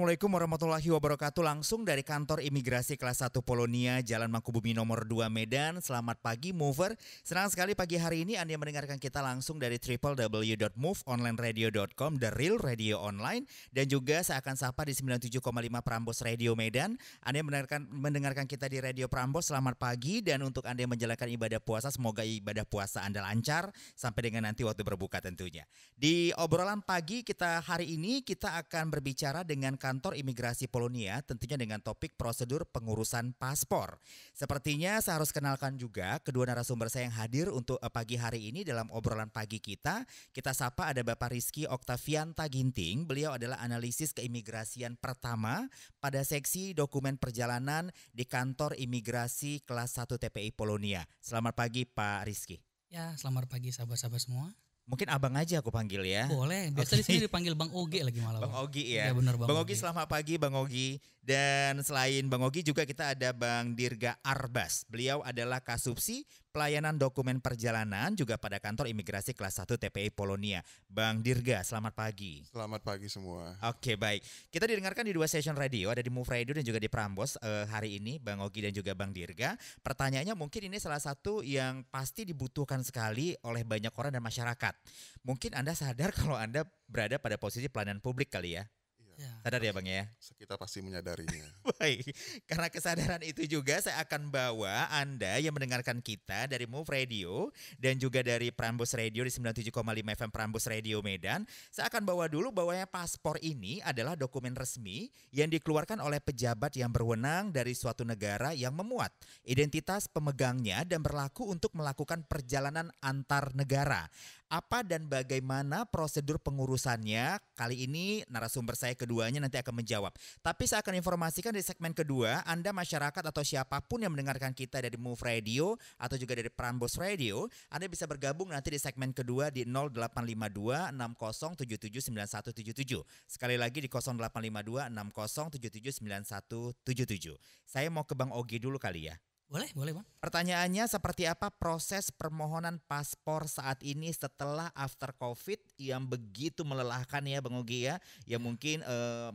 Assalamualaikum warahmatullahi wabarakatuh. Langsung dari kantor imigrasi kelas 1 Polonia, Jalan Mangkubumi nomor 2 Medan. Selamat pagi Mover. Senang sekali pagi hari ini Anda mendengarkan kita langsung dari www.moveonlineradio.com, The Real Radio Online. Dan juga saya akan sapa di 97,5 Prambors Radio Medan. Anda mendengarkan kita di Radio Prambors, selamat pagi. Dan untuk Anda yang menjalankan ibadah puasa, semoga ibadah puasa Anda lancar sampai dengan nanti waktu berbuka tentunya. Di obrolan pagi kita hari ini, kita akan berbicara dengan kantor imigrasi Polonia, tentunya dengan topik prosedur pengurusan paspor. Sepertinya saya harus kenalkan juga kedua narasumber saya yang hadir untuk pagi hari ini dalam obrolan pagi kita. Kita sapa ada Bapak Rizky Oktavianta Ginting. Beliau adalah analisis keimigrasian pertama pada seksi dokumen perjalanan di kantor imigrasi kelas 1 TPI Polonia. Selamat pagi Pak Rizky. Ya, selamat pagi sahabat-sahabat semua. Mungkin abang aja aku panggil ya. Boleh, biasa di sini dipanggil Bang Ogi lagi malah. Bang Ogi ya. Ya benar Bang Ogi, selamat pagi Bang Ogi. Dan selain Bang Ogi juga kita ada Bang Dirga Arbas. Beliau adalah Kasubsi Pelayanan Dokumen Perjalanan juga pada kantor imigrasi kelas 1 TPI Polonia. Bang Dirga, selamat pagi. Selamat pagi semua. Oke, baik. Kita didengarkan di 2 stasiun radio, ada di Move Radio dan juga di Prambors hari ini, Bang Ogi dan juga Bang Dirga. Pertanyaannya mungkin ini salah satu yang pasti dibutuhkan sekali oleh banyak orang dan masyarakat. Mungkin Anda sadar kalau Anda berada pada posisi pelayanan publik kali ya? Ya. Sadar ya Bang ya? Kita pasti menyadarinya. Baik, karena kesadaran itu juga saya akan bawa Anda yang mendengarkan kita dari Move Radio dan juga dari Prambors Radio di 97,5 FM Prambors Radio Medan. Saya akan bawa dulu bahwa paspor ini adalah dokumen resmi yang dikeluarkan oleh pejabat yang berwenang dari suatu negara yang memuat identitas pemegangnya dan berlaku untuk melakukan perjalanan antar negara. Apa dan bagaimana prosedur pengurusannya? Kali ini narasumber saya keduanya nanti akan menjawab. Tapi saya akan informasikan di segmen kedua, Anda masyarakat atau siapapun yang mendengarkan kita dari Move Radio atau juga dari Prambors Radio, Anda bisa bergabung nanti di segmen kedua di 0852 6077 9177. Sekali lagi di 0852 6077 9177. Saya mau ke Bang Ogi dulu kali ya. Boleh Bang. Pertanyaannya seperti apa proses permohonan paspor saat ini setelah after COVID yang begitu melelahkan ya Bang Ogi ya. Ya mungkin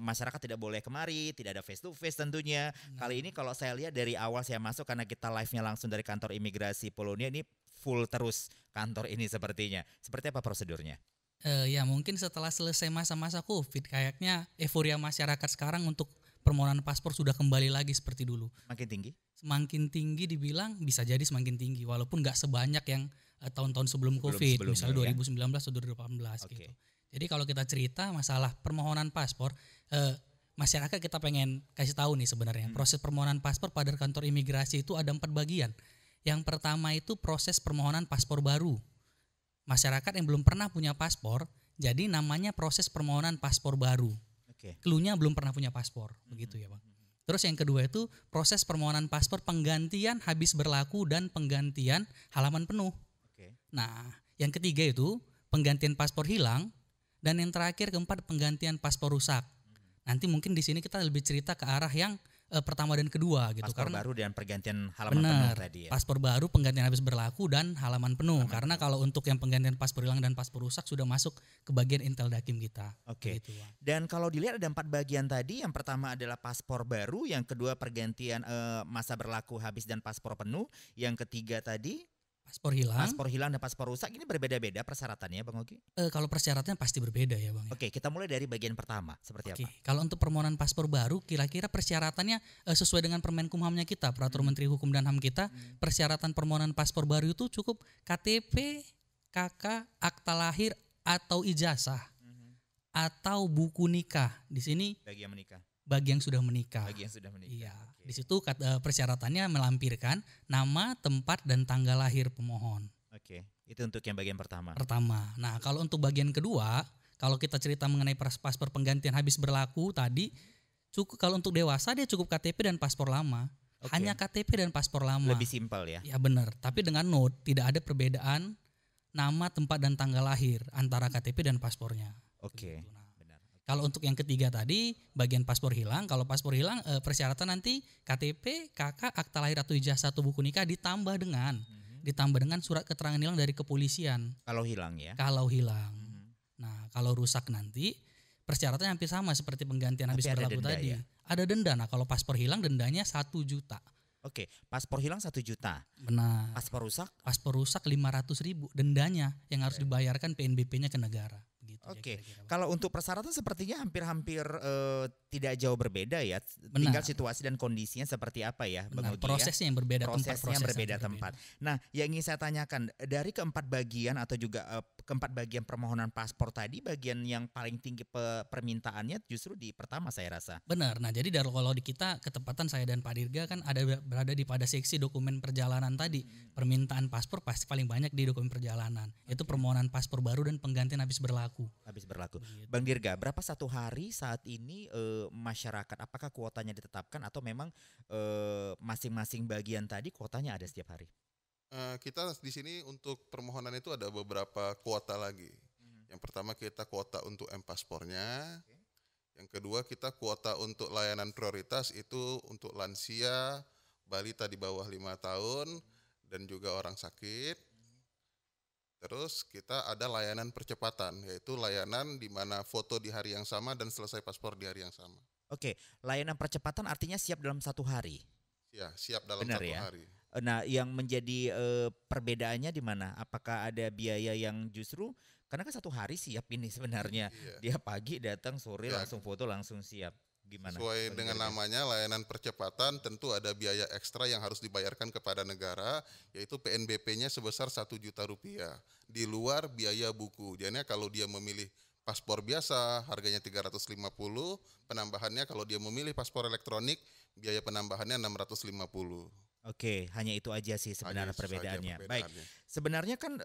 masyarakat tidak boleh kemari, tidak ada face to face tentunya. Kali ini kalau saya lihat dari awal saya masuk karena kita live-nya langsung dari kantor imigrasi Polonia, ini full terus kantor ini sepertinya. Seperti apa prosedurnya? Ya mungkin setelah selesai masa-masa COVID kayaknya euforia masyarakat sekarang untuk permohonan paspor sudah kembali lagi seperti dulu. Makin tinggi? Semakin tinggi dibilang bisa jadi semakin tinggi walaupun nggak sebanyak yang tahun-tahun sebelum COVID, misalnya 2019 atau 2018 gitu. Jadi kalau kita cerita masalah permohonan paspor, masyarakat kita pengen kasih tahu nih sebenarnya proses permohonan paspor pada kantor imigrasi itu ada 4 bagian. Yang pertama itu proses permohonan paspor baru. Masyarakat yang belum pernah punya paspor, jadi namanya proses permohonan paspor baru. Cluenya belum pernah punya paspor, begitu ya Bang. Terus yang kedua itu proses permohonan paspor penggantian habis berlaku dan penggantian halaman penuh. Nah, yang ketiga itu penggantian paspor hilang dan yang terakhir keempat penggantian paspor rusak. Nanti mungkin di sini kita lebih cerita ke arah yang pertama dan kedua gitu. Paspor karena baru dan pergantian halaman penuh tadi ya. Paspor baru penggantian habis berlaku dan halaman penuh. Karena kalau untuk yang penggantian paspor hilang dan paspor rusak sudah masuk ke bagian Intel Dakim kita. Gitu, dan kalau dilihat ada 4 bagian tadi, yang pertama adalah paspor baru, yang kedua pergantian masa berlaku habis dan paspor penuh, yang ketiga tadi paspor hilang dan paspor rusak. Ini berbeda-beda persyaratannya Bang Ogi? Kalau persyaratannya pasti berbeda ya Bang. Kita mulai dari bagian pertama. Seperti apa? Kalau untuk permohonan paspor baru kira-kira persyaratannya sesuai dengan Permenkumhamnya kita, Peraturan Menteri Hukum dan HAM kita. Persyaratan permohonan paspor baru itu cukup KTP, KK, akta lahir atau ijazah atau buku nikah. Di sini bagi yang sudah menikah. Iya. Di situ persyaratannya melampirkan nama, tempat dan tanggal lahir pemohon. Itu untuk yang bagian pertama. Nah, kalau untuk bagian kedua, kalau kita cerita mengenai paspor penggantian habis berlaku tadi, cukup kalau untuk dewasa dia cukup KTP dan paspor lama. Hanya KTP dan paspor lama. Lebih simpel ya. Ya benar, tapi dengan note tidak ada perbedaan nama, tempat dan tanggal lahir antara KTP dan paspornya. Kalau untuk yang ketiga tadi, bagian paspor hilang. Kalau paspor hilang, persyaratan nanti KTP, KK, akta lahir atau ijazah atau buku nikah ditambah dengan surat keterangan hilang dari kepolisian. Kalau hilang ya? Kalau hilang. Nah, kalau rusak nanti persyaratannya hampir sama seperti penggantian habis berlaku tadi. Ya? Ada denda. Nah kalau paspor hilang dendanya 1 juta. Oke, paspor hilang 1 juta. Benar. Paspor rusak? Paspor rusak 500.000 dendanya yang harus dibayarkan PNBP-nya ke negara. Oke, kalau untuk persyaratan sepertinya hampir tidak jauh berbeda ya. Benar. Tinggal situasi dan kondisinya seperti apa ya, Bang Ogi, prosesnya yang berbeda, prosesnya berbeda tempat. Nah, yang ingin saya tanyakan dari keempat bagian atau juga keempat bagian permohonan paspor tadi, bagian yang paling tinggi permintaannya justru di pertama saya rasa. Benar. Nah, jadi kalau di kita ketepatan saya dan Pak Dirga kan berada di pada seksi dokumen perjalanan tadi. Permintaan paspor pasti paling banyak di dokumen perjalanan. Itu permohonan paspor baru dan penggantian habis berlaku. Gitu. Bang Dirga, berapa satu hari saat ini masyarakat, apakah kuotanya ditetapkan atau memang masing-masing bagian tadi kuotanya ada setiap hari? Kita di sini untuk permohonan itu ada beberapa kuota lagi. Yang pertama kita kuota untuk M-paspornya. Yang kedua kita kuota untuk layanan prioritas itu untuk lansia, balita di bawah 5 tahun dan juga orang sakit. Terus kita ada layanan percepatan, yaitu layanan di mana foto di hari yang sama dan selesai paspor di hari yang sama. Oke, layanan percepatan artinya siap dalam 1 hari? Ya, siap dalam 1 hari. Nah, yang menjadi perbedaannya di mana? Apakah ada biaya yang justru, karena kan 1 hari siap ini sebenarnya. Dia pagi datang, sore langsung foto, langsung siap. Gimana? Sesuai dengan namanya layanan percepatan tentu ada biaya ekstra yang harus dibayarkan kepada negara, yaitu PNBP-nya sebesar 1 juta rupiah di luar biaya buku. Jadi kalau dia memilih paspor biasa harganya 350, penambahannya kalau dia memilih paspor elektronik biaya penambahannya 650. Oke, hanya itu aja sih sebenarnya perbedaannya. Baik, sebenarnya kan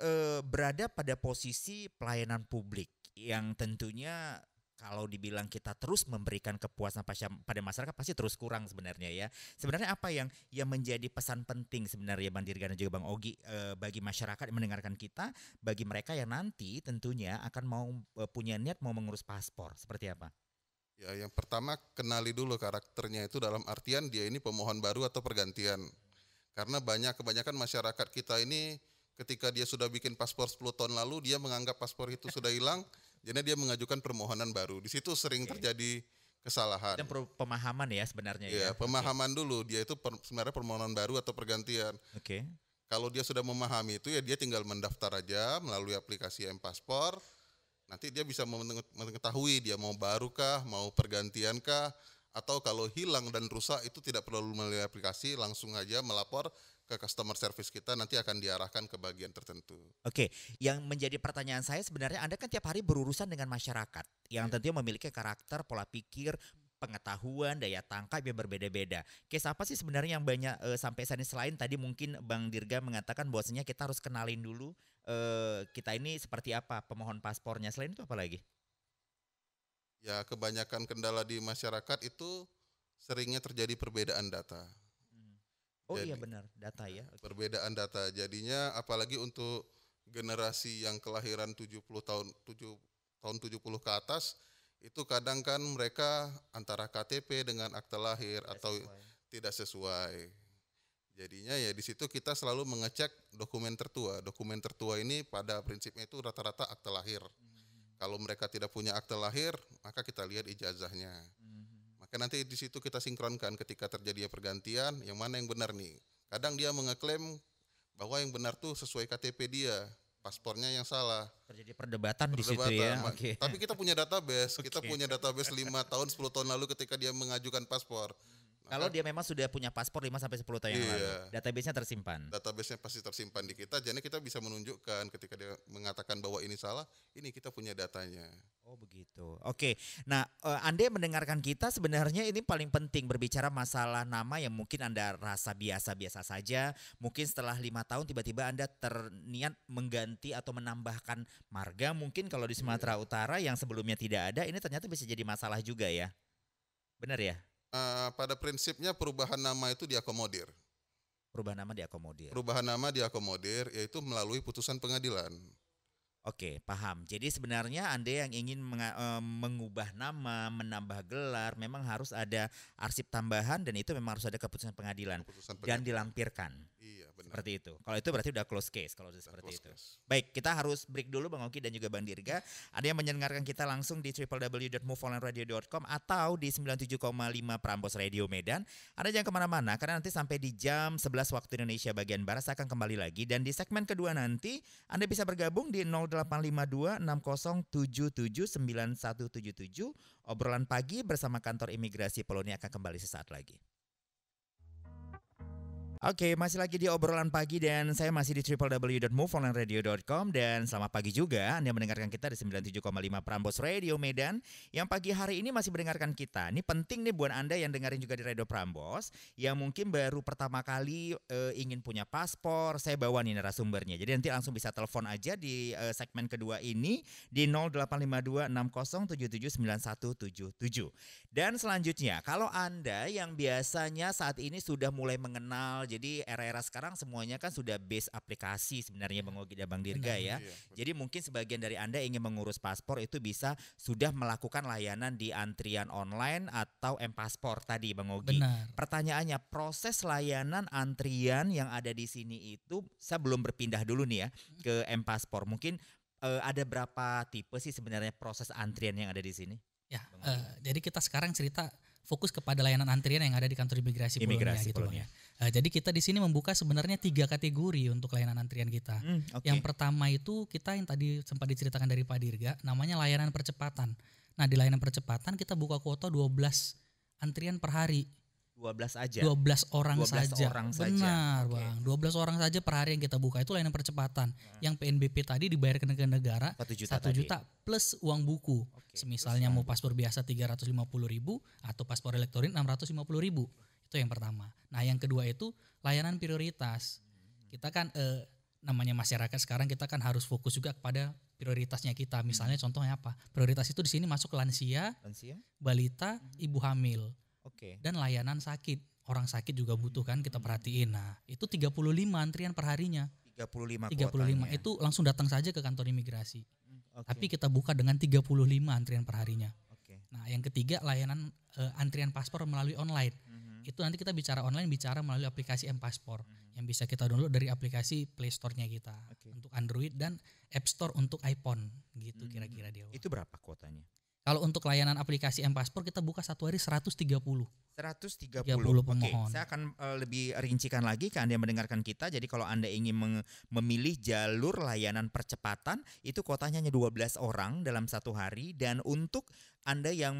berada pada posisi pelayanan publik yang tentunya kalau dibilang kita terus memberikan kepuasan pada masyarakat pasti terus kurang sebenarnya ya. Sebenarnya apa yang menjadi pesan penting sebenarnya Bang Dirga dan juga Bang Ogi bagi masyarakat yang mendengarkan kita, bagi mereka yang nanti tentunya akan mau punya niat mau mengurus paspor, seperti apa? Ya, yang pertama kenali dulu karakternya itu dalam artian dia ini pemohon baru atau pergantian. Karena kebanyakan masyarakat kita ini ketika dia sudah bikin paspor 10 tahun lalu dia menganggap paspor itu sudah hilang. Jadi dia mengajukan permohonan baru. Di situ sering terjadi kesalahan. Dan perlu pemahaman ya sebenarnya ya. Pemahaman dulu dia itu sebenarnya permohonan baru atau pergantian. Oke. Kalau dia sudah memahami itu ya dia tinggal mendaftar aja melalui aplikasi M-Paspor. Nanti dia bisa mengetahui dia mau baru kah, mau pergantian kah, atau kalau hilang dan rusak itu tidak perlu melalui aplikasi, langsung aja melapor ke customer service kita, nanti akan diarahkan ke bagian tertentu. Oke, yang menjadi pertanyaan saya sebenarnya Anda kan tiap hari berurusan dengan masyarakat yang tentunya memiliki karakter, pola pikir, pengetahuan, daya tangkap yang berbeda-beda. Case apa sih sebenarnya yang banyak sampai saat ini selain tadi mungkin Bang Dirga mengatakan bahwasanya kita harus kenalin dulu kita ini seperti apa pemohon paspornya, selain itu apa lagi? Ya, kebanyakan kendala di masyarakat itu seringnya terjadi perbedaan data. Iya benar, data ya. Perbedaan data. Jadinya apalagi untuk generasi yang kelahiran 70 tahun 70 ke atas itu kadang kan mereka antara KTP dengan akta lahir tidak sesuai. Jadinya ya di situ kita selalu mengecek dokumen tertua. Dokumen tertua ini pada prinsipnya itu rata-rata akta lahir. Kalau mereka tidak punya akta lahir, maka kita lihat ijazahnya. Maka nanti di situ kita sinkronkan ketika terjadi pergantian, yang mana yang benar nih. Kadang dia mengeklaim bahwa yang benar tuh sesuai KTP dia, paspornya yang salah. Terjadi perdebatan di situ ya. Okay. Tapi kita punya database, kita punya database 5 tahun, 10 tahun lalu ketika dia mengajukan paspor. Kalau dia memang sudah punya paspor 5-10 tahun yang lalu, database-nya tersimpan. Database-nya pasti tersimpan di kita, jadi kita bisa menunjukkan ketika dia mengatakan bahwa ini salah, ini kita punya datanya. Oh begitu. Oke. Nah, Anda mendengarkan kita sebenarnya ini paling penting berbicara masalah nama yang mungkin Anda rasa biasa-biasa saja. Mungkin setelah 5 tahun tiba-tiba Anda terniat mengganti atau menambahkan marga. Mungkin kalau di Sumatera Utara yang sebelumnya tidak ada, ini ternyata bisa jadi masalah juga ya. Benar ya? Pada prinsipnya perubahan nama itu diakomodir. Perubahan nama diakomodir. Perubahan nama diakomodir yaitu melalui putusan pengadilan. Oke, paham. Jadi sebenarnya Anda yang ingin mengubah nama, menambah gelar, memang harus ada arsip tambahan dan itu memang harus ada keputusan pengadilan dan dilampirkan. Iya, benar. Seperti itu. Kalau itu berarti udah close case kalau seperti itu. Case. Baik, kita harus break dulu Bang Oki dan juga Bang Dirga. Ada yang mendengarkan kita langsung di www.moveonlineradio.com atau di 97,5 Prambors Radio Medan. Anda jangan kemana-mana karena nanti sampai di jam 11 waktu Indonesia bagian Barat saya akan kembali lagi. Dan di segmen kedua nanti Anda bisa bergabung di 0852 6077 9177. Obrolan pagi bersama kantor imigrasi Polonia akan kembali sesaat lagi. Oke, masih lagi di obrolan pagi dan saya masih di www.moveonlineradio.com dan selamat pagi juga Anda mendengarkan kita di 97,5 Prambors Radio Medan yang pagi hari ini masih mendengarkan kita. Ini penting nih buat Anda yang dengerin juga di Radio Prambors yang mungkin baru pertama kali ingin punya paspor. Saya bawa nih narasumbernya. Jadi nanti langsung bisa telepon aja di segmen kedua ini di 0852 6077 9177. Dan selanjutnya, kalau Anda yang biasanya saat ini sudah mulai mengenal, jadi era-era sekarang semuanya kan sudah base aplikasi sebenarnya Bang Ogi dan Bang Dirga ya. Jadi mungkin sebagian dari Anda ingin mengurus paspor itu bisa sudah melakukan layanan di antrian online atau M-Paspor tadi Bang Ogi. Benar. Pertanyaannya, proses layanan antrian yang ada di sini itu, saya belum berpindah dulu nih ya ke M-Paspor. Mungkin ada berapa tipe sih sebenarnya proses antrian yang ada di sini? Ya, jadi kita sekarang cerita fokus kepada layanan antrian yang ada di kantor imigrasi Polonia gitu Bang ya. Jadi kita di sini membuka sebenarnya 3 kategori untuk layanan antrian kita. Yang pertama itu kita yang tadi sempat diceritakan dari Pak Dirga, namanya layanan percepatan. Nah, di layanan percepatan kita buka kuota 12 antrian per hari. 12 aja. 12 orang 12 saja. orang Benar, saja. Bang. 12 orang saja per hari yang kita buka itu layanan percepatan. Yang PNBP tadi dibayar ke negara 1 juta, 1 juta plus uang buku. Misalnya mau paspor biasa 350.000 atau paspor elektronik 650.000. Itu yang pertama. Nah, yang kedua itu layanan prioritas. Kita kan namanya masyarakat sekarang kita kan harus fokus juga kepada prioritasnya kita. Misalnya contohnya apa? Prioritas itu di sini masuk lansia, balita, ibu hamil. Dan layanan sakit. Orang sakit juga butuh kan kita perhatiin. Nah, itu 35 antrian per harinya. 35 kuotanya. Itu langsung datang saja ke kantor imigrasi. Tapi kita buka dengan 35 antrian per harinya. Nah, yang ketiga layanan antrian paspor melalui online. Itu nanti kita bicara online, bicara melalui aplikasi M-Paspor yang bisa kita download dari aplikasi Play Store-nya kita untuk Android dan App Store untuk iPhone gitu kira-kira dia. Itu berapa kuotanya? Kalau untuk layanan aplikasi M-Paspor kita buka satu hari 130. 130 pemohon. Saya akan lebih rincikan lagi ke Anda yang mendengarkan kita. Jadi kalau Anda ingin memilih jalur layanan percepatan itu kuotanya hanya 12 orang dalam satu hari. Dan untuk Anda yang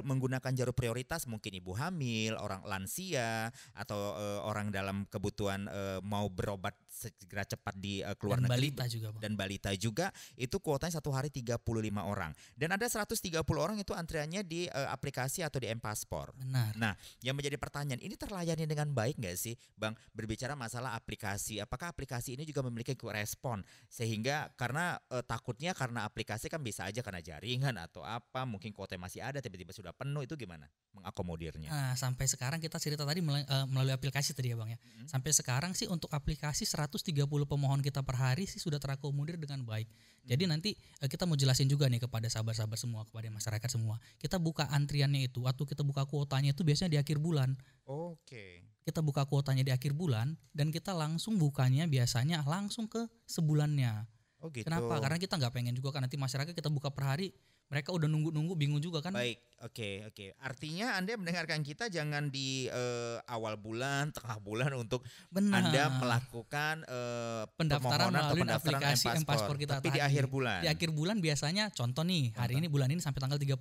menggunakan jalur prioritas mungkin ibu hamil, orang lansia atau orang dalam kebutuhan mau berobat segera cepat di luar negeri balita juga, Bang. Dan balita juga itu kuotanya satu hari 35 orang. Dan ada 130 orang itu antriannya di aplikasi atau di M-Paspor. Benar. Nah, yang menjadi pertanyaan, ini terlayani dengan baik nggak sih, Bang? Berbicara masalah aplikasi, apakah aplikasi ini juga memiliki quick respon? Sehingga karena takutnya karena aplikasi kan bisa aja karena jaringan atau apa, mungkin kuota masih ada, tiba-tiba sudah penuh, itu gimana mengakomodirnya? Nah, sampai sekarang kita cerita tadi melalui aplikasi tadi ya Bang ya. Sampai sekarang sih untuk aplikasi 130 pemohon kita per hari sih sudah terakomodir dengan baik. Jadi nanti kita mau jelasin juga nih kepada sahabat-sahabat semua, kepada masyarakat semua. Kita buka antriannya itu, atau kita buka kuotanya itu biasanya di akhir bulan. Kita buka kuotanya di akhir bulan dan kita langsung bukanya biasanya langsung ke sebulannya. Gitu. Kenapa? Karena kita nggak pengen juga kan nanti masyarakat kita buka per hari, mereka udah nunggu bingung juga kan. Baik, oke. Artinya Anda mendengarkan kita jangan di awal bulan, tengah bulan untuk Anda melakukan pendaftaran melalui aplikasi M-Paspor kita. Tapi di akhir bulan. Di akhir bulan biasanya contoh nih, hari ini bulan ini sampai tanggal 30.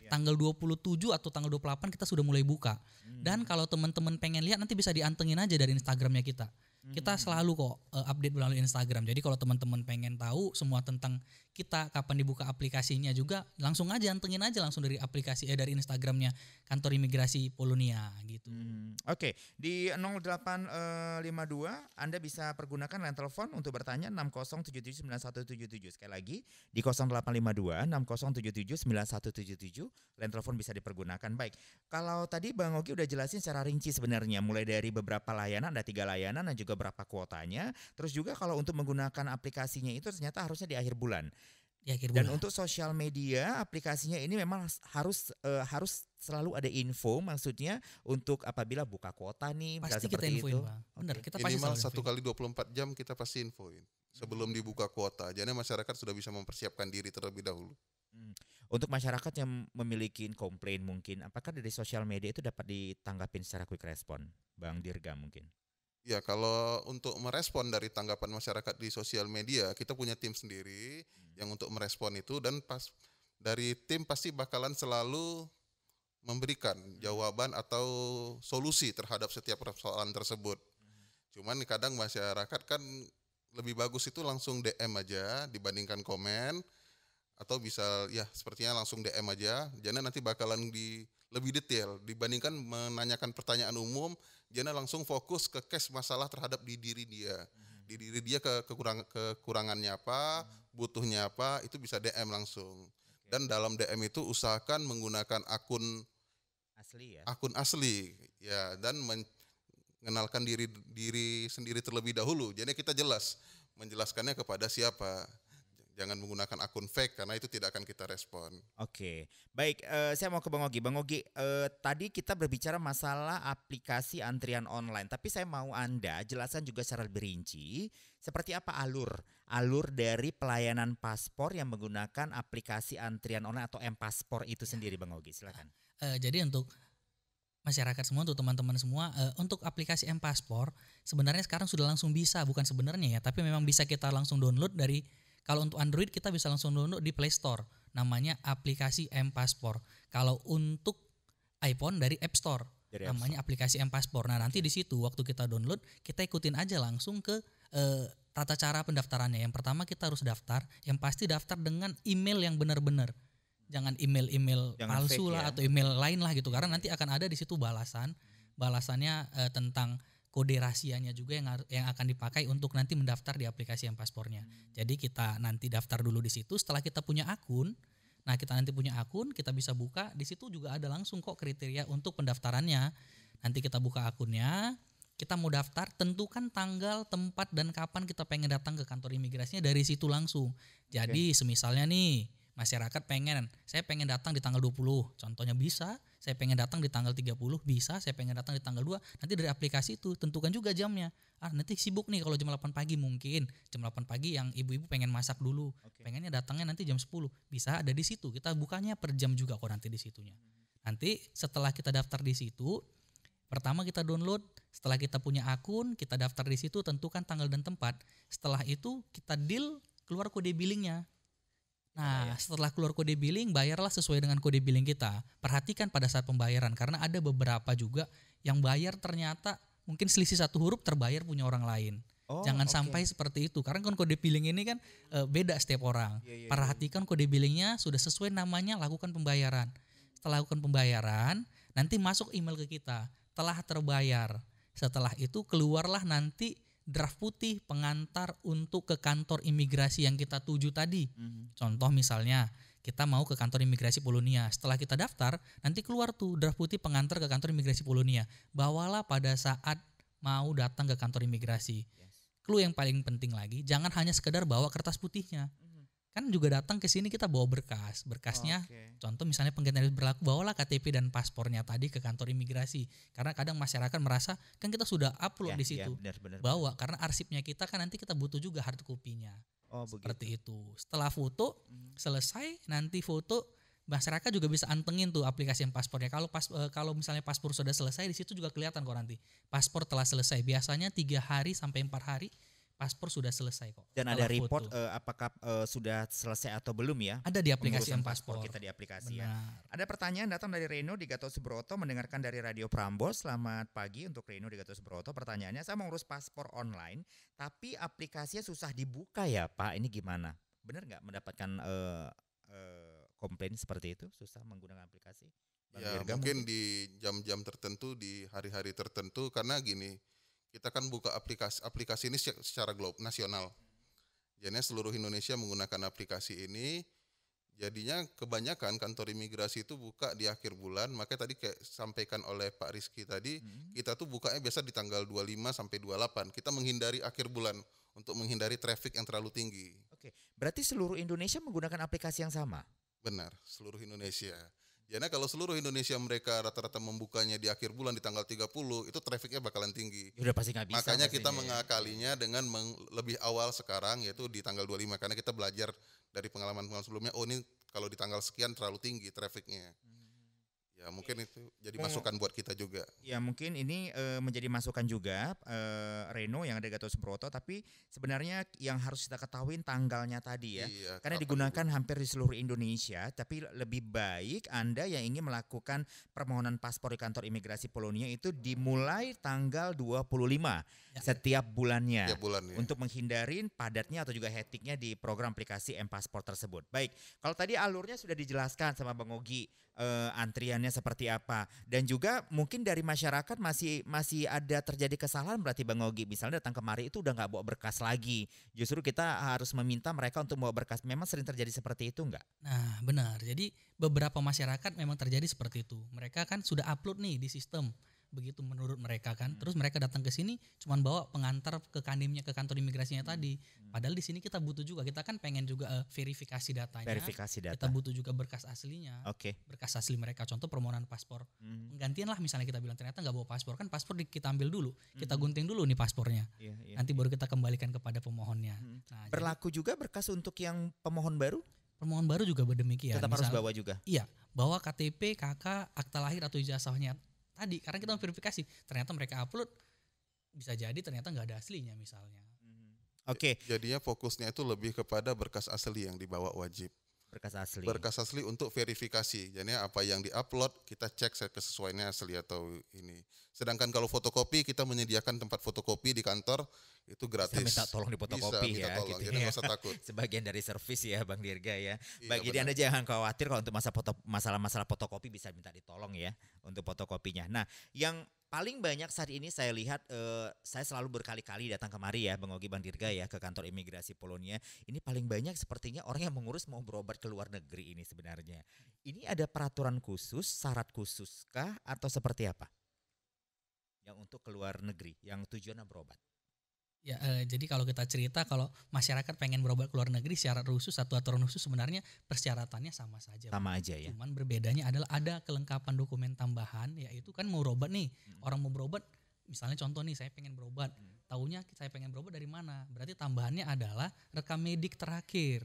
Tanggal 27 atau tanggal 28 kita sudah mulai buka. Dan kalau teman-teman pengen lihat nanti bisa diantengin aja dari Instagramnya kita. Kita selalu kok update melalui Instagram. Jadi kalau teman-teman pengen tahu semua tentang kita, kapan dibuka aplikasinya juga, langsung aja antengin aja langsung dari aplikasi dari Instagramnya kantor imigrasi Polonia gitu. Di 0852 Anda bisa pergunakan line telepon untuk bertanya 60779177. Sekali lagi di 0852 60779177 line telepon bisa dipergunakan. Baik, kalau tadi Bang Ogi udah jelasin secara rinci sebenarnya mulai dari beberapa layanan, ada 3 layanan dan juga berapa kuotanya. Terus juga kalau untuk menggunakan aplikasinya itu ternyata harusnya di akhir bulan. di akhir Dan bulan. untuk sosial media aplikasinya ini memang harus selalu ada info, maksudnya untuk apabila buka kuota nih, misalnya Pasti kita seperti infoin itu. Bang. Benar, kita pasti Minimal selalu 1 infoin. kali 24 jam kita pasti infoin sebelum dibuka kuota. Jadi masyarakat sudah bisa mempersiapkan diri terlebih dahulu. Untuk masyarakat yang memiliki komplain mungkin, apakah dari sosial media itu dapat ditanggapin secara quick respon, Bang Dirga mungkin? Ya, kalau untuk merespon dari tanggapan masyarakat di sosial media, kita punya tim sendiri yang untuk merespon itu, dan dari tim pasti bakalan selalu memberikan jawaban atau solusi terhadap setiap persoalan tersebut. Cuman kadang masyarakat kan lebih bagus itu langsung DM aja dibandingkan komen, atau bisa ya sepertinya langsung DM aja. Jadi nanti bakalan lebih detail dibandingkan menanyakan pertanyaan umum. Jana langsung fokus ke case masalah terhadap di diri dia. Di diri dia kekurangannya apa, butuhnya apa, itu bisa DM langsung. Dan dalam DM itu usahakan menggunakan akun Asli ya. Akun asli ya, dan mengenalkan diri sendiri terlebih dahulu. Jadi kita jelas menjelaskannya kepada siapa. Jangan menggunakan akun fake karena itu tidak akan kita respon. Oke, baik. Saya mau ke Bang Ogi. Bang Ogi, tadi kita berbicara masalah aplikasi antrian online, tapi saya mau Anda jelaskan juga secara lebih rinci seperti apa alur dari pelayanan paspor yang menggunakan aplikasi antrian online atau M-Paspor itu sendiri, Bang Ogi. Silakan. Jadi untuk masyarakat semua, untuk teman-teman semua, untuk aplikasi M-Paspor sebenarnya sekarang sudah langsung bisa, bukan sebenarnya ya, tapi memang bisa kita langsung download dari. Kalau untuk Android kita bisa langsung download di Play Store, namanya aplikasi M-Paspor. Kalau untuk iPhone dari App Store, namanya aplikasi M-Paspor. Nah nanti di situ waktu kita download, kita ikutin aja langsung ke tata cara pendaftarannya. Yang pertama kita harus daftar, yang pasti daftar dengan email yang benar-benar. Jangan email palsu lah, atau email lain lah gitu. Karena nanti akan ada di situ balasannya tentang kode rahasianya juga yang akan dipakai untuk nanti mendaftar di aplikasi M-Paspornya. Jadi kita nanti daftar dulu di situ. Setelah kita punya akun, kita bisa buka di situ juga ada langsung kok kriteria untuk pendaftarannya. Nanti kita buka akunnya, kita mau daftar, tentukan tanggal, tempat dan kapan kita pengen datang ke kantor imigrasinya dari situ langsung. Jadi semisalnya nih masyarakat saya pengen datang di tanggal 20, contohnya bisa. Saya pengen datang di tanggal 30, bisa. Saya pengen datang di tanggal 2, nanti dari aplikasi itu tentukan juga jamnya. Nanti sibuk nih kalau jam 8 pagi mungkin. Jam 8 pagi yang ibu-ibu pengen masak dulu. Pengennya datangnya nanti jam 10, bisa ada di situ. Kita bukanya per jam juga kok nanti di situnya. Nanti setelah kita daftar di situ, pertama kita download, setelah kita punya akun, kita daftar di situ, tentukan tanggal dan tempat. Setelah itu kita deal, keluar kode billingnya. Nah, setelah keluar kode billing, bayarlah sesuai dengan kode billing kita. Perhatikan pada saat pembayaran, karena ada beberapa juga yang bayar ternyata mungkin selisih 1 huruf terbayar punya orang lain. Jangan sampai seperti itu, karena kan kode billing ini kan beda setiap orang. Perhatikan kode billingnya sudah sesuai namanya, lakukan pembayaran. Setelah lakukan pembayaran, nanti masuk email ke kita, telah terbayar. Setelah itu keluarlah nanti draft putih pengantar untuk ke kantor imigrasi yang kita tuju tadi. Contoh misalnya kita mau ke kantor imigrasi Polonia. Setelah kita daftar, nanti keluar tuh draft putih pengantar ke kantor imigrasi Polonia. Bawalah pada saat mau datang ke kantor imigrasi. Clue yang paling penting lagi, jangan hanya sekedar bawa kertas putihnya. Kan juga datang ke sini kita bawa berkasnya. Contoh misalnya penggantian berlaku, bawalah KTP dan paspornya tadi ke kantor imigrasi. Karena kadang masyarakat merasa kan kita sudah upload di situ. Benar. Bawa karena arsipnya kita kan nanti kita butuh juga hard copy-nya. Seperti itu. Setelah foto selesai, nanti foto masyarakat juga bisa antengin tuh aplikasi yang paspornya. Kalau misalnya paspor sudah selesai, di situ juga kelihatan kok nanti paspor telah selesai. Biasanya 3 hari sampai 4 hari paspor sudah selesai kok. Dan ada report apakah sudah selesai atau belum ya? Ada di aplikasi M-Paspor kita di aplikasi. Ya. Ada pertanyaan datang dari Reno di Gatot Subroto, mendengarkan dari Radio Prambors. Selamat pagi untuk Reno di Gatot Subroto. Pertanyaannya, saya mau ngurus paspor online tapi aplikasinya susah dibuka ya Pak. Ini gimana? Benar nggak mendapatkan komplain seperti itu? Susah menggunakan aplikasi? Ya mungkin di jam-jam tertentu, di hari-hari tertentu, karena gini, kita kan buka aplikasi ini secara nasional. Jadinya seluruh Indonesia menggunakan aplikasi ini. Jadinya kebanyakan kantor imigrasi itu buka di akhir bulan. Makanya tadi kayak sampaikan oleh Pak Rizky tadi, kita tuh bukanya biasa di tanggal 25 sampai 28. Kita menghindari akhir bulan untuk menghindari traffic yang terlalu tinggi. Oke, berarti seluruh Indonesia menggunakan aplikasi yang sama? Benar, seluruh Indonesia. Karena kalau seluruh Indonesia mereka rata-rata membukanya di akhir bulan di tanggal 30, itu trafficnya bakalan tinggi. Ya udah pasti nggak bisa. Makanya kita pastinya, mengakalinya dengan lebih awal sekarang, yaitu di tanggal 25. Karena kita belajar dari pengalaman-pengalaman sebelumnya, oh ini kalau di tanggal sekian terlalu tinggi trafficnya. Ya mungkin itu jadi masukan buat kita juga. Ya mungkin ini menjadi masukan juga Reno yang ada Gatot Subroto, tapi sebenarnya yang harus kita ketahui tanggalnya tadi ya. Iya, Karena kapan digunakan hampir di seluruh Indonesia, tapi lebih baik Anda yang ingin melakukan permohonan paspor di kantor imigrasi Polonia itu dimulai tanggal 25 setiap bulannya. Tiap bulan, ya. Untuk menghindari padatnya atau juga hektiknya di program aplikasi M-Paspor tersebut. Baik, kalau tadi alurnya sudah dijelaskan sama Bang Ogi, antriannya seperti apa, dan juga mungkin dari masyarakat masih ada terjadi kesalahan berarti Bang Ogi, misalnya datang kemari itu udah nggak bawa berkas lagi, justru kita harus meminta mereka untuk bawa berkas. Memang sering terjadi seperti itu nggak? Nah benar, jadi beberapa masyarakat memang terjadi seperti itu. Mereka kan sudah upload nih di sistem, begitu menurut mereka kan. Terus mereka datang ke sini cuman bawa pengantar ke kandimnya, ke kantor imigrasinya tadi. Padahal di sini kita butuh juga, kita kan pengen juga verifikasi datanya. Verifikasi data. Kita butuh juga berkas aslinya. Oke. Berkas asli mereka, contoh permohonan paspor. Penggantian lah misalnya kita bilang ternyata nggak bawa paspor, kan paspor kita ambil dulu, kita gunting dulu nih paspornya. Nanti baru kita kembalikan kepada pemohonnya. Nah, berlaku juga berkas untuk yang pemohon baru? Pemohon baru juga berdemikian. Tetap harus bawa juga? Iya, bawa KTP, KK, akta lahir atau ijazahnya tadi, karena kita mau verifikasi. Ternyata mereka upload, bisa jadi ternyata nggak ada aslinya misalnya. Oke. Jadinya fokusnya itu lebih kepada berkas asli yang dibawa wajib. Berkas asli. Berkas asli untuk verifikasi. Jadi apa yang diupload kita cek kesesuaiannya asli atau ini. Sedangkan kalau fotokopi kita menyediakan tempat fotokopi di kantor itu gratis. Bisa minta tolong difotokopi ya, tolong, gitu jadi nggak usah takut. Sebagian dari servis ya Bang Dirga ya. Iya, Bagi benar. Anda jangan khawatir kalau untuk masalah-masalah fotokopi bisa minta ditolong ya untuk fotokopinya. Nah, yang paling banyak saat ini saya lihat, saya selalu berkali-kali datang kemari ya Bang Ogi, Bang Dirga ya, ke kantor imigrasi Polonia. Ini paling banyak sepertinya orang yang mengurus mau berobat ke luar negeri ini sebenarnya. Ini ada peraturan khusus, syarat khusus kah atau seperti apa? Yang untuk ke luar negeri, yang tujuannya berobat. Ya, jadi kalau kita cerita kalau masyarakat pengen berobat ke luar negeri, syarat khusus atau aturan khusus sebenarnya persyaratannya sama saja. Sama aja ya. Cuman berbedanya adalah ada kelengkapan dokumen tambahan, yaitu kan mau berobat nih, orang mau berobat, misalnya contoh nih saya pengen berobat, taunya saya pengen berobat dari mana? Berarti tambahannya adalah rekam medik terakhir.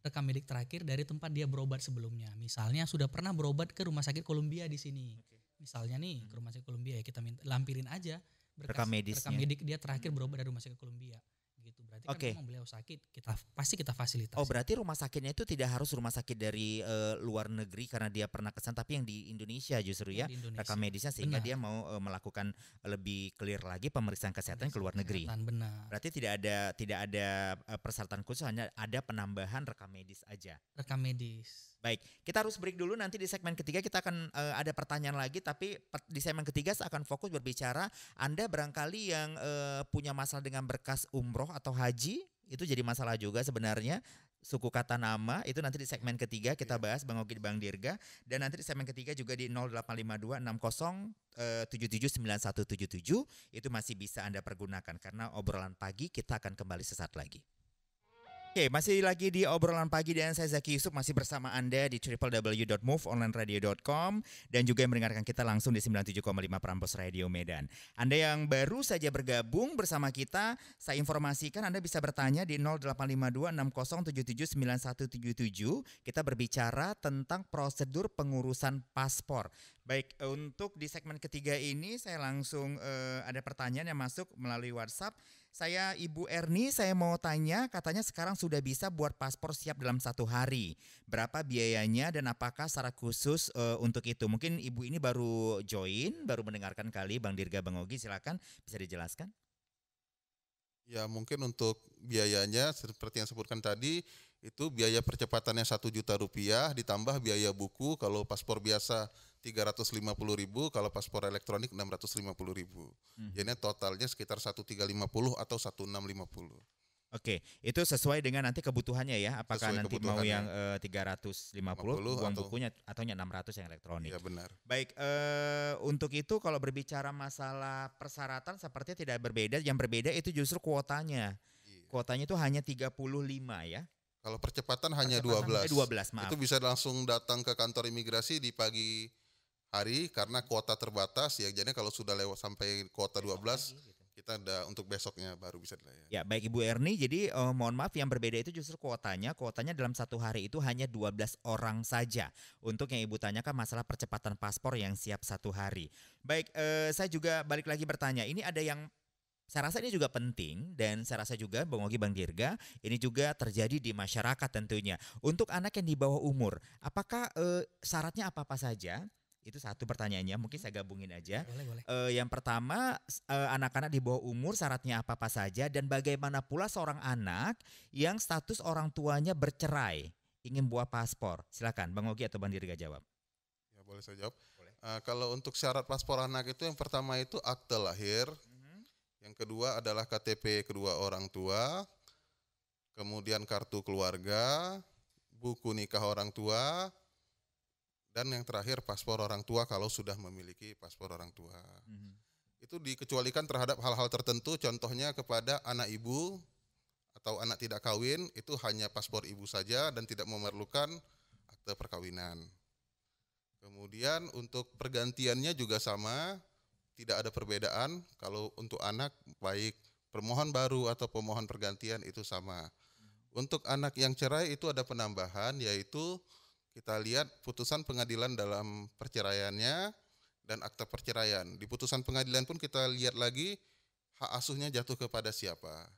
Rekam medik terakhir dari tempat dia berobat sebelumnya. Misalnya sudah pernah berobat ke Rumah Sakit Columbia di sini. Misalnya nih ke Rumah Sakit Columbia ya, kita minta lampirin aja berkas, rekam medik dia terakhir berobat dari Rumah Sakit Columbia. Gitu. Berarti kan memang beliau sakit, pasti kita fasilitasi. Oh, berarti rumah sakitnya itu tidak harus rumah sakit dari luar negeri karena dia pernah kesan, tapi yang di Indonesia justru ya, rekam medisnya sehingga dia mau melakukan lebih clear lagi pemeriksaan kesehatan ke luar negeri. Benar. Berarti tidak ada persyaratan khusus, hanya ada penambahan rekam medis aja. Rekam medis. Baik, kita harus break dulu, nanti di segmen ketiga kita akan ada pertanyaan lagi, tapi di segmen ketiga saya akan fokus berbicara Anda barangkali yang punya masalah dengan berkas umroh atau haji, itu jadi masalah juga sebenarnya. Suku kata nama itu nanti di segmen ketiga kita bahas Bang Ogi, Bang Dirga, dan nanti di segmen ketiga juga di 0852 60 77 9177 itu masih bisa Anda pergunakan karena obrolan pagi kita akan kembali sesaat lagi. Oke, masih lagi di obrolan pagi dan saya Zaki Yusuf masih bersama Anda di www.moveonlineradio.com dan juga yang mendengarkan kita langsung di 97,5 Prambos Radio Medan. Anda yang baru saja bergabung bersama kita, saya informasikan Anda bisa bertanya di 0852 60 77 9177. Kita berbicara tentang prosedur pengurusan paspor. Baik, untuk di segmen ketiga ini saya langsung ada pertanyaan yang masuk melalui WhatsApp. Saya Ibu Erni, saya mau tanya, katanya sekarang sudah bisa buat paspor siap dalam 1 hari. Berapa biayanya dan apakah syarat khusus untuk itu? Mungkin Ibu ini baru join, baru mendengarkan kali. Bang Dirga, Bang Ogi, silakan bisa dijelaskan. Ya mungkin untuk biayanya seperti yang sebutkan tadi, itu biaya percepatannya Rp1.000.000 ditambah biaya buku, kalau paspor biasa 350.000, kalau paspor elektronik 650.000. Jadi totalnya sekitar 1.350 atau 1.650. Oke, itu sesuai dengan nanti kebutuhannya ya. Apakah Sesuai nanti mau yang 350 uang bukunya atau 600 yang elektronik. Ya benar. Baik, untuk itu kalau berbicara masalah persyaratan sepertinya tidak berbeda. Yang berbeda itu justru kuotanya. kuotanya itu hanya 35 ya. Kalau percepatan hanya 12. 12, maaf. Itu bisa langsung datang ke kantor imigrasi di pagi hari karena kuota terbatas ya. Jadi kalau sudah lewat sampai kuota 12 kita ada untuk besoknya baru bisa dilayani. Ya, baik Ibu Erni, jadi mohon maaf yang berbeda itu justru kuotanya dalam satu hari itu hanya 12 orang saja. Untuk yang Ibu tanyakan masalah percepatan paspor yang siap satu hari. Baik, saya juga balik lagi bertanya, ini ada yang saya rasa ini juga penting dan saya rasa juga Bang Ogi, Bang Dirga, ini juga terjadi di masyarakat tentunya. Untuk anak yang di bawah umur, apakah syaratnya apa-apa saja? Itu satu pertanyaannya, mungkin saya gabungin aja. Boleh. Yang pertama, anak-anak di bawah umur syaratnya apa-apa saja dan bagaimana pula seorang anak yang status orang tuanya bercerai ingin buat paspor? Silakan Bang Ogi atau Bang Dirga jawab. Ya, boleh saya jawab. Kalau untuk syarat paspor anak itu yang pertama itu akte lahir. Yang kedua adalah KTP kedua orang tua, kemudian kartu keluarga, buku nikah orang tua, dan yang terakhir paspor orang tua kalau sudah memiliki paspor orang tua. Itu dikecualikan terhadap hal-hal tertentu, contohnya kepada anak ibu atau anak tidak kawin, itu hanya paspor ibu saja dan tidak memerlukan akte perkawinan. Kemudian untuk pergantiannya juga sama. Tidak ada perbedaan, kalau untuk anak baik permohon baru atau pemohon pergantian itu sama. Untuk anak yang cerai itu ada penambahan, yaitu kita lihat putusan pengadilan dalam perceraiannya dan akta perceraian. Di putusan pengadilan pun kita lihat lagi hak asuhnya jatuh kepada siapa.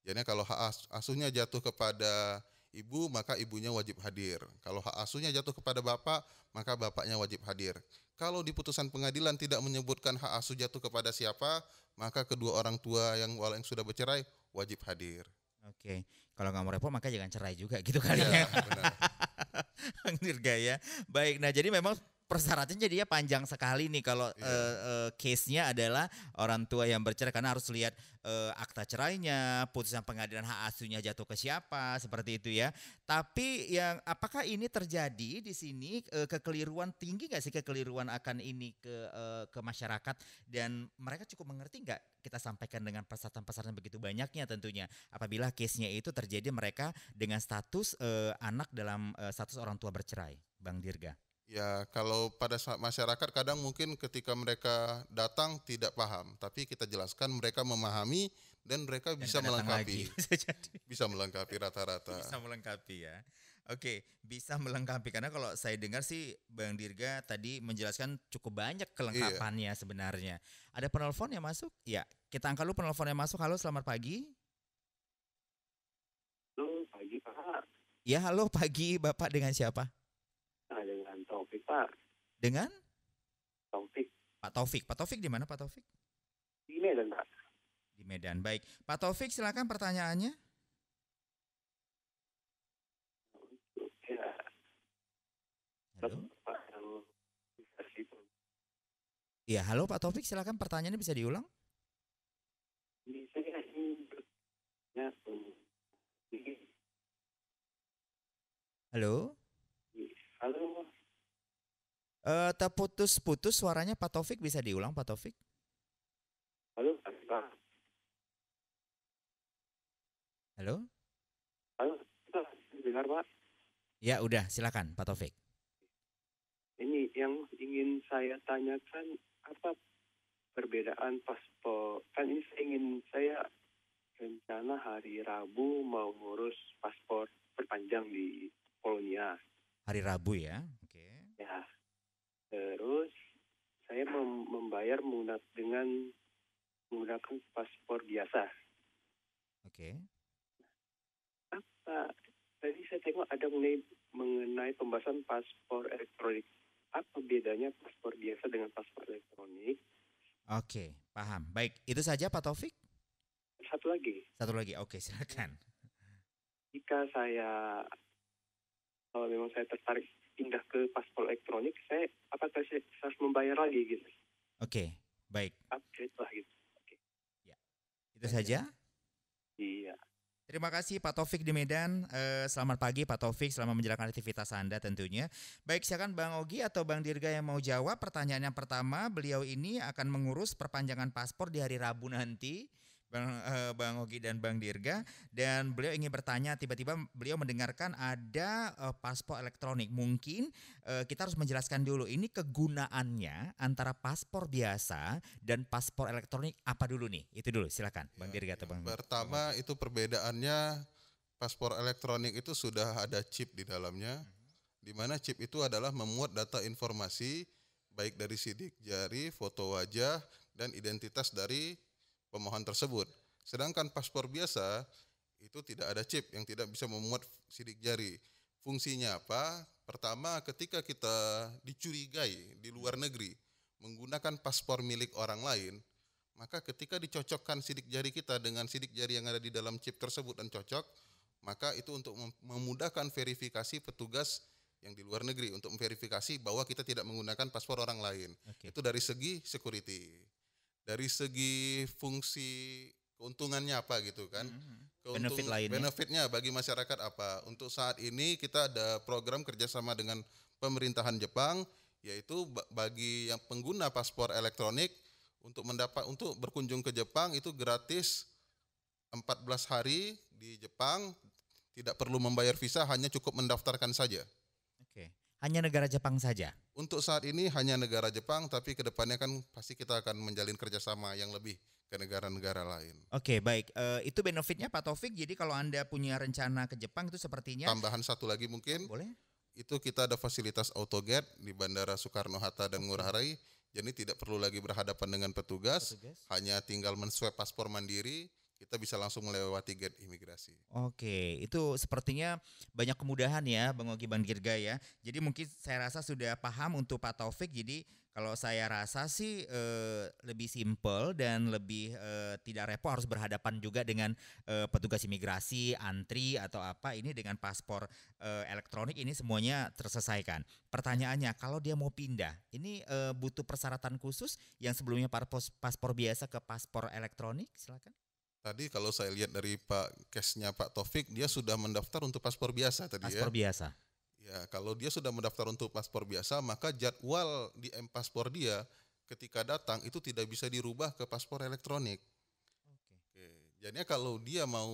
Jadi kalau hak asuhnya jatuh kepada ibu, maka ibunya wajib hadir. Kalau hak asuhnya jatuh kepada bapak, maka bapaknya wajib hadir. Kalau di putusan pengadilan tidak menyebutkan hak asuh jatuh kepada siapa, maka kedua orang tua yang sudah bercerai wajib hadir. Oke, kalau nggak mau repot maka jangan cerai juga gitu kali ya. Benar. Bang Dirga ya. Baik, nah jadi memang persyaratannya jadinya panjang sekali nih kalau case-nya adalah orang tua yang bercerai karena harus lihat akta cerainya, putusan pengadilan hak asuhnya jatuh ke siapa, seperti itu ya. Tapi yang apakah ini terjadi di sini kekeliruan tinggi nggak sih kekeliruan akan ini ke masyarakat dan mereka cukup mengerti nggak kita sampaikan dengan persyaratan-persyaratan begitu banyaknya tentunya apabila case-nya itu terjadi mereka dengan status anak dalam status orang tua bercerai, Bang Dirga. Ya, kalau pada masyarakat kadang mungkin ketika mereka datang tidak paham, tapi kita jelaskan mereka memahami dan mereka bisa melengkapi. Bisa melengkapi rata-rata. Bisa melengkapi ya. Oke, bisa melengkapi karena kalau saya dengar sih Bang Dirga tadi menjelaskan cukup banyak kelengkapannya sebenarnya. Ada penelpon yang masuk? Ya, kita angkat dulu penelpon yang masuk. Halo, selamat pagi. Halo, pagi Pak. Ya, halo pagi. Bapak dengan siapa? Dengan Taufik Pak. Dengan? Taufik. Pak Taufik. Pak Taufik di mana Pak Taufik? Di Medan Pak. Di Medan. Baik. Pak Taufik silakan pertanyaannya. Ya. Halo. Pak yang Iya, halo Pak Taufik silakan pertanyaannya bisa diulang? saya ingin bertanya. Halo? Halo. Terputus-putus suaranya Pak Taufik, bisa diulang Pak Taufik? Halo Pak. Halo? Halo Pak. Dengar Pak. Ya udah silakan Pak Taufik. Ini yang ingin saya tanyakan, apa perbedaan paspor? Kan ini saya rencana hari Rabu mau ngurus paspor perpanjang di Polonia. Hari Rabu ya, oke. Ya, terus saya membayar dengan menggunakan paspor biasa. Oke. Apa? Tadi saya tengok ada mengenai pembahasan paspor elektronik. Apa bedanya paspor biasa dengan paspor elektronik? Oke, paham. Baik, itu saja Pak Taufik? Satu lagi, oke silakan. jika kalau memang saya tertarik pindah ke paspor elektronik, apakah saya harus membayar lagi gitu? Oke, baik. Upgrade lah gitu. Oke. Ya. Itu saja? Iya. Terima kasih Pak Taufik di Medan. Selamat pagi Pak Taufik, selamat menjalankan aktivitas Anda tentunya. Baik, silakan Bang Ogi atau Bang Dirga yang mau jawab. Pertanyaan yang pertama, beliau ini akan mengurus perpanjangan paspor di hari Rabu nanti. Bang Ogi dan Bang Dirga, dan beliau ingin bertanya, tiba-tiba beliau mendengarkan ada paspor elektronik. Mungkin kita harus menjelaskan dulu ini kegunaannya antara paspor biasa dan paspor elektronik apa dulu nih? Itu dulu, silakan Bang Dirga atau Bang. Pertama itu perbedaannya, paspor elektronik itu sudah ada chip di dalamnya, di mana chip itu adalah memuat data informasi baik dari sidik jari, foto wajah, dan identitas dari pemohon tersebut. Sedangkan paspor biasa itu tidak ada chip yang tidak bisa memuat sidik jari. Fungsinya apa? Pertama, ketika kita dicurigai di luar negeri menggunakan paspor milik orang lain, maka ketika dicocokkan sidik jari kita dengan sidik jari yang ada di dalam chip tersebut dan cocok, maka itu untuk memudahkan verifikasi petugas yang di luar negeri untuk memverifikasi bahwa kita tidak menggunakan paspor orang lain. Itu dari segi security. Dari segi fungsi keuntungannya apa gitu kan? Benefit lainnya. Benefitnya bagi masyarakat apa? Untuk saat ini kita ada program kerjasama dengan pemerintahan Jepang, yaitu bagi yang pengguna paspor elektronik untuk berkunjung ke Jepang itu gratis 14 hari di Jepang, tidak perlu membayar visa, hanya cukup mendaftarkan saja. Hanya negara Jepang saja? Untuk saat ini hanya negara Jepang, tapi kedepannya kan pasti kita akan menjalin kerjasama yang lebih ke negara-negara lain. Oke, baik. Itu benefitnya Pak Taufik, jadi kalau Anda punya rencana ke Jepang itu sepertinya... Tambahan satu lagi mungkin, boleh? Itu kita ada fasilitas autogate di Bandara Soekarno-Hatta dan Ngurah Rai, jadi tidak perlu lagi berhadapan dengan petugas. Hanya tinggal men-swab paspor mandiri, kita bisa langsung melewati gate imigrasi. Oke, itu sepertinya banyak kemudahan ya Bang Ogi, Bang Dirga ya. Jadi mungkin saya rasa sudah paham untuk Pak Taufik. Jadi kalau saya rasa sih lebih simple dan lebih tidak repot harus berhadapan juga dengan petugas imigrasi, antri atau apa. Ini dengan paspor elektronik ini semuanya terselesaikan. Pertanyaannya, kalau dia mau pindah, ini butuh persyaratan khusus yang sebelumnya paspor biasa ke paspor elektronik? Silakan. Tadi kalau saya lihat dari case-nya Pak Taufik, dia sudah mendaftar untuk paspor biasa tadi paspor biasa. Ya, kalau dia sudah mendaftar untuk paspor biasa, maka jadwal di paspor dia ketika datang itu tidak bisa dirubah ke paspor elektronik. Oke. Jadinya kalau dia mau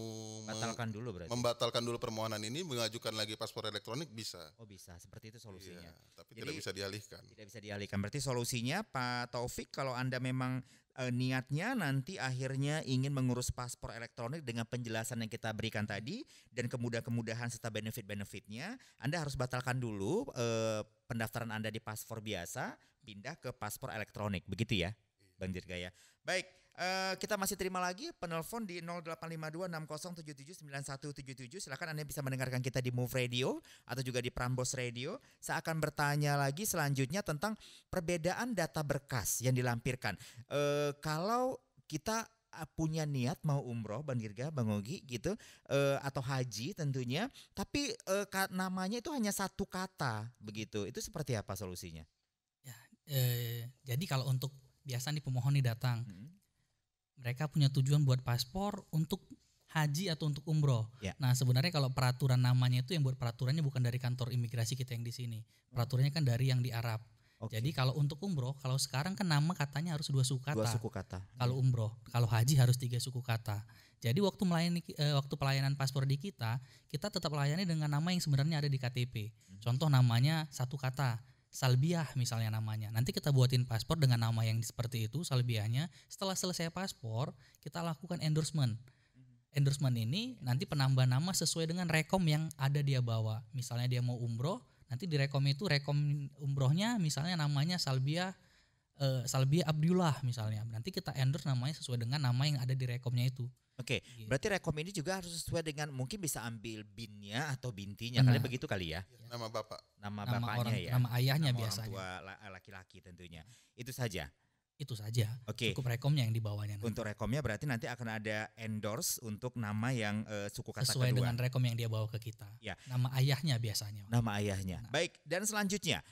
membatalkan dulu permohonan ini, mengajukan lagi paspor elektronik bisa. Oh bisa, seperti itu solusinya. Iya, tapi tidak bisa dialihkan. Tidak bisa dialihkan. Berarti solusinya Pak Taufik, kalau Anda memang niatnya nanti akhirnya ingin mengurus paspor elektronik dengan penjelasan yang kita berikan tadi dan kemudahan serta benefit-benefitnya, Anda harus batalkan dulu pendaftaran Anda di paspor biasa, pindah ke paspor elektronik, begitu ya Bang Dirga ya. Baik, kita masih terima lagi penelpon di 085260779177. Silakan Anda bisa mendengarkan kita di Move Radio atau juga di Prambors Radio. Saya akan bertanya lagi selanjutnya tentang perbedaan data berkas yang dilampirkan. Kalau kita punya niat mau umroh, Bang Dirga, Bang Ogi gitu, atau haji tentunya, tapi namanya itu hanya satu kata begitu. Itu seperti apa solusinya? Ya, jadi kalau untuk biasa nih pemohon nih datang, mereka punya tujuan buat paspor untuk haji atau untuk umroh. Ya. Nah sebenarnya kalau peraturan namanya itu yang buat peraturannya bukan dari kantor imigrasi kita yang di sini, peraturannya kan dari yang di Arab. Jadi kalau untuk umroh, kalau sekarang kan nama katanya harus 2 suku kata. 2 suku kata. Kalau umroh, kalau haji harus 3 suku kata. Jadi waktu pelayanan paspor di kita tetap melayani dengan nama yang sebenarnya ada di KTP. Contoh namanya 1 kata. Salbiah misalnya namanya. Nanti kita buatin paspor dengan nama yang seperti itu, salbiahnya. Setelah selesai paspor, kita lakukan endorsement. Endorsement ini nanti penambah nama sesuai dengan rekom yang ada dia bawa. Misalnya dia mau umroh, nanti di rekom itu rekom umrohnya misalnya namanya Salbiah Abdullah misalnya. Nanti kita endorse namanya sesuai dengan nama yang ada di rekomnya itu. Oke, berarti rekom ini juga harus sesuai dengan, mungkin bisa ambil binnya atau bintinya, kali begitu kali ya? Nama bapak. Nama bapaknya ya? Nama ayahnya nama biasanya. Orang tua laki-laki tentunya. Itu saja? Itu saja. Oke. Cukup rekomnya yang dibawanya. Nanti. Untuk rekomnya berarti nanti akan ada endorse untuk nama yang suku kata sesuai kedua. Dengan rekom yang dia bawa ke kita. Ya. Nama ayahnya biasanya. Nama ayahnya. Baik, dan selanjutnya,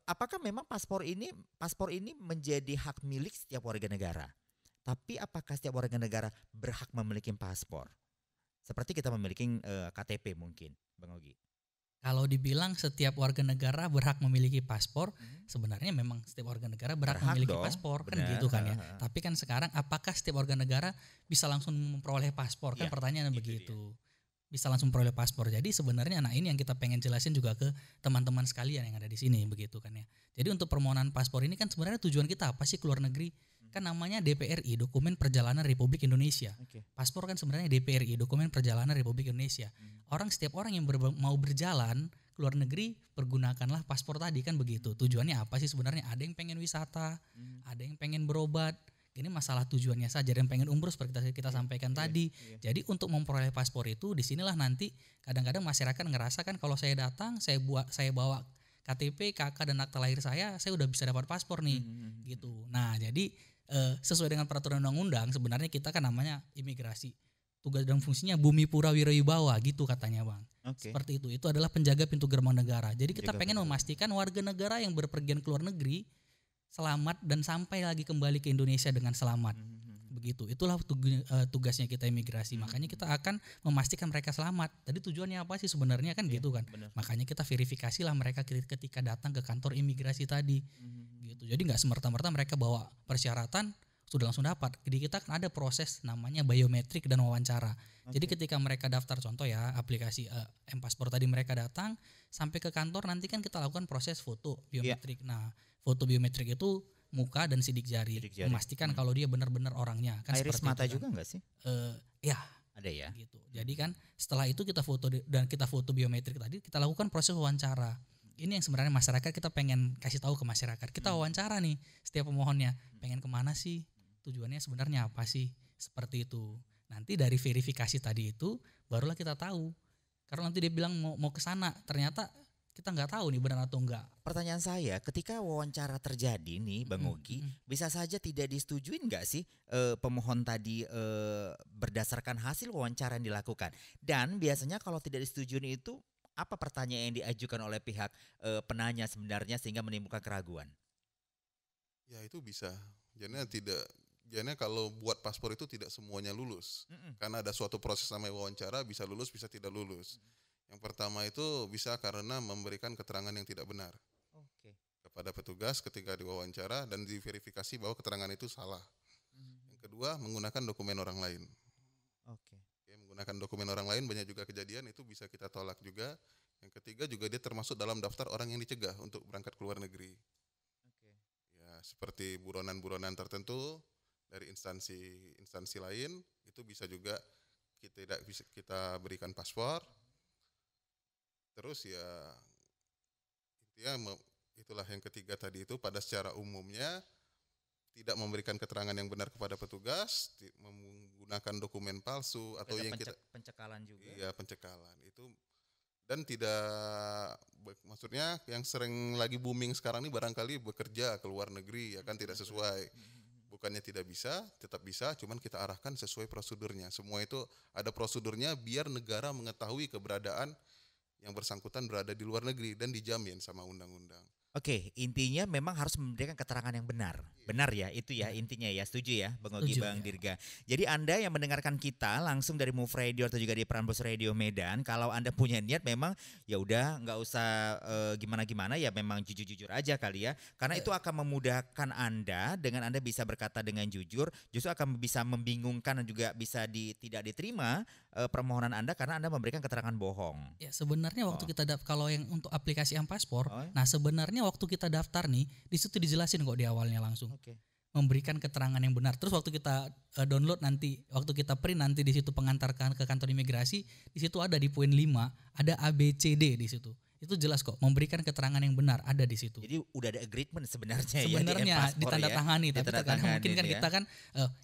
apakah memang paspor ini menjadi hak milik setiap warga negara? Tapi apakah setiap warga negara berhak memiliki paspor? Seperti kita memiliki KTP mungkin, Bang Ogi. Kalau dibilang setiap warga negara berhak memiliki paspor, sebenarnya memang setiap warga negara berhak memiliki dong, paspor, kan benar. gitu kan ya. Tapi kan sekarang apakah setiap warga negara bisa langsung memperoleh paspor? Kan Ya, pertanyaannya itu begitu. Bisa langsung memperoleh paspor. Jadi sebenarnya ini yang kita pengen jelasin juga ke teman-teman sekalian yang ada di sini begitu kan ya. Jadi untuk permohonan paspor ini kan sebenarnya tujuan kita apa sih keluar negeri? Kan namanya DPRI, Dokumen Perjalanan Republik Indonesia. Paspor kan sebenarnya DPRI, Dokumen Perjalanan Republik Indonesia. Setiap orang yang mau berjalan ke luar negeri, pergunakanlah paspor tadi, kan begitu. Tujuannya apa sih sebenarnya? Ada yang pengen wisata, ada yang pengen berobat. Ini masalah tujuannya saja. Ada yang pengen umroh seperti kita sampaikan tadi. Jadi untuk memperoleh paspor itu, disinilah nanti kadang-kadang masyarakat ngerasa kan kalau saya datang, saya bawa KTP, KK dan akta lahir saya udah bisa dapat paspor nih, gitu. Nah jadi sesuai dengan peraturan undang-undang sebenarnya kita kan namanya imigrasi, tugas dan fungsinya Bumi Pura Wirauwibawa gitu katanya Bang. Seperti itu adalah penjaga pintu gerbang negara. Jadi kita pengen memastikan warga negara yang berpergian ke luar negeri selamat dan sampai lagi kembali ke Indonesia dengan selamat. Begitu, itulah tugasnya kita imigrasi. Makanya kita akan memastikan mereka selamat. Tadi tujuannya apa sih sebenarnya kan gitu kan. Bener. Makanya kita verifikasilah mereka ketika datang ke kantor imigrasi tadi. Gitu. Jadi nggak semerta-merta mereka bawa persyaratan sudah langsung dapat. Jadi kita kan ada proses namanya biometrik dan wawancara. Jadi ketika mereka daftar, contoh ya aplikasi M-Paspor tadi, mereka datang sampai ke kantor, nanti kan kita lakukan proses foto biometrik. Nah, foto biometrik itu muka dan sidik jari. Memastikan kalau dia benar-benar orangnya. Kan iris mata itu, juga nggak sih? Ya. Ada ya. Gitu. Jadi kan setelah itu kita foto biometrik tadi, kita lakukan proses wawancara. Ini yang sebenarnya masyarakat kita pengen kasih tahu ke masyarakat. Kita wawancara nih setiap pemohonnya, pengen kemana sih? Tujuannya sebenarnya apa sih? Seperti itu. Nanti dari verifikasi tadi itu barulah kita tahu. Karena nanti dia bilang mau ke sana, ternyata kita nggak tahu nih benar atau enggak. Pertanyaan saya, ketika wawancara terjadi nih Bang Ogi, bisa saja tidak disetujuin nggak sih pemohon tadi berdasarkan hasil wawancara yang dilakukan? Dan biasanya kalau tidak disetujuin itu apa pertanyaan yang diajukan oleh pihak penanya sebenarnya sehingga menimbulkan keraguan? Ya itu bisa. Jadinya kalau buat paspor itu tidak semuanya lulus. Karena ada suatu proses namanya wawancara, bisa lulus, bisa tidak lulus. Yang pertama itu bisa karena memberikan keterangan yang tidak benar kepada petugas ketika diwawancara dan diverifikasi bahwa keterangan itu salah. Yang kedua, menggunakan dokumen orang lain. Menggunakan dokumen orang lain banyak juga kejadian, itu bisa kita tolak juga. Yang ketiga juga dia termasuk dalam daftar orang yang dicegah untuk berangkat ke luar negeri. Ya, seperti buronan-buronan tertentu dari instansi lain, itu bisa juga kita berikan paspor. Terus ya intinya itulah yang ketiga tadi itu, pada secara umumnya tidak memberikan keterangan yang benar kepada petugas, menggunakan dokumen palsu atau yang pencekalan juga. Iya, pencekalan itu. Dan maksudnya yang sering lagi booming sekarang ini barangkali bekerja ke luar negeri ya kan, tidak sesuai. Bukannya tidak bisa, tetap bisa, cuman kita arahkan sesuai prosedurnya. Semua itu ada prosedurnya biar negara mengetahui keberadaan yang bersangkutan berada di luar negeri dan dijamin sama undang-undang. Oke, intinya memang harus memberikan keterangan yang benar. Benar ya, itu ya intinya ya. Setuju ya Bang Ogi, Bang Dirga. Jadi Anda yang mendengarkan kita langsung dari Move Radio atau juga di Prambors Radio Medan, kalau Anda punya niat memang ya udah nggak usah gimana-gimana, ya memang jujur-jujur aja kali ya. Karena itu akan memudahkan Anda dengan Anda bisa berkata dengan jujur, justru akan bisa membingungkan dan juga bisa tidak diterima permohonan Anda karena Anda memberikan keterangan bohong. Ya sebenarnya waktu kita kalau yang untuk aplikasi M-Paspor, nah sebenarnya waktu kita daftar nih, di situ dijelasin kok di awalnya langsung. Memberikan keterangan yang benar. Terus waktu kita download nanti, waktu kita print nanti di situ pengantarkan ke kantor imigrasi, di situ ada di poin 5, ada ABCD di situ. Itu jelas kok, memberikan keterangan yang benar ada di situ. Jadi udah ada agreement sebenarnya ya ditandatangani, tapi mungkin kan ya. Kita kan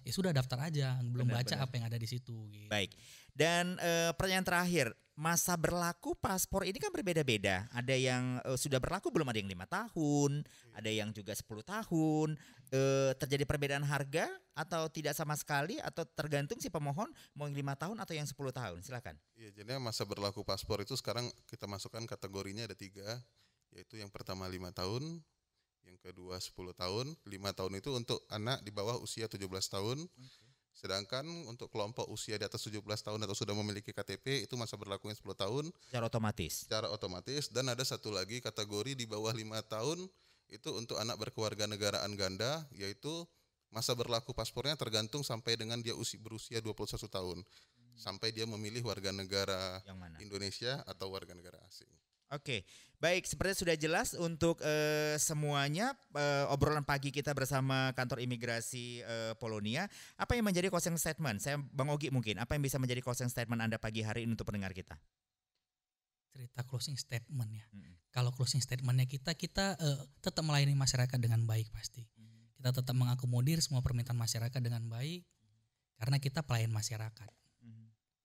ya sudah daftar aja, belum baca apa yang ada di situ gitu. Baik. Dan pertanyaan terakhir, masa berlaku paspor ini kan berbeda-beda. Ada yang sudah berlaku belum, ada yang 5 tahun, ada yang juga 10 tahun. Terjadi perbedaan harga atau tidak sama sekali, atau tergantung si pemohon mau yang 5 tahun atau yang 10 tahun? Silakan. Iya, jadi masa berlaku paspor itu sekarang kita masukkan kategorinya ada 3, yaitu yang pertama 5 tahun, yang kedua 10 tahun. 5 tahun itu untuk anak di bawah usia 17 tahun. Sedangkan untuk kelompok usia di atas 17 tahun atau sudah memiliki KTP itu masa berlakunya 10 tahun secara otomatis. Dan ada satu lagi kategori di bawah 5 tahun itu untuk anak berkewarganegaraan ganda, yaitu masa berlaku paspornya tergantung sampai dengan dia berusia 21 tahun. Sampai dia memilih warga negara Indonesia atau warga negara asing. Oke, baik, seperti sudah jelas untuk semuanya obrolan pagi kita bersama kantor imigrasi Polonia. Apa yang menjadi closing statement? Saya Bang Ogi mungkin, apa yang bisa menjadi closing statement Anda pagi hari ini untuk pendengar kita? Cerita closing statement ya. Kalau closing statementnya kita tetap melayani masyarakat dengan baik pasti. Kita tetap mengakomodir semua permintaan masyarakat dengan baik karena kita pelayan masyarakat.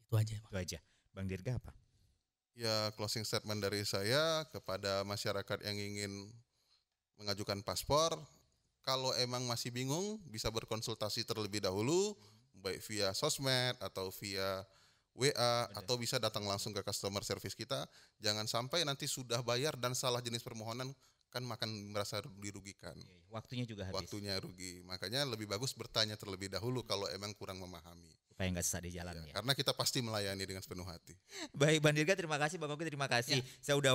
Itu aja, Bang. Itu aja. Bang Dirga apa? Ya, closing statement dari saya kepada masyarakat yang ingin mengajukan paspor, kalau emang masih bingung bisa berkonsultasi terlebih dahulu, baik via sosmed atau via WA atau bisa datang langsung ke customer service kita. Jangan sampai nanti sudah bayar dan salah jenis permohonan, kan makan merasa dirugikan. Waktunya juga habis. Waktunya rugi. Makanya lebih bagus bertanya terlebih dahulu kalau emang kurang memahami. Supaya nggak sesat di jalan ya. Karena kita pasti melayani dengan sepenuh hati. Baik Bang Dirga, terima kasih. Bang Oki, terima kasih. Saya udah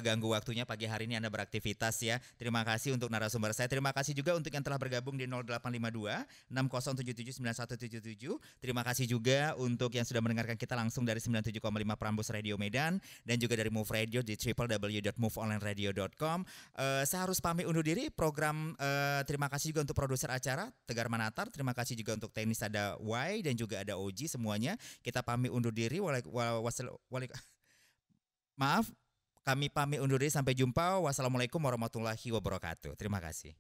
ganggu waktunya pagi hari ini Anda beraktivitas ya. Terima kasih untuk narasumber saya. Terima kasih juga untuk yang telah bergabung di 0852 6077 9177. Terima kasih juga untuk yang sudah mendengarkan kita langsung dari 97,5 Prambors Radio Medan dan juga dari Move Radio di www.moveonlineradio.com. Saya harus pamit undur diri. Program terima kasih juga untuk produser acara Tegar Manatar. Terima kasih juga untuk teknis ada Y dan juga ada Oji semuanya. Kita pamit undur diri. Maaf, kami pamit undur diri. Sampai jumpa. Wassalamualaikum warahmatullahi wabarakatuh. Terima kasih.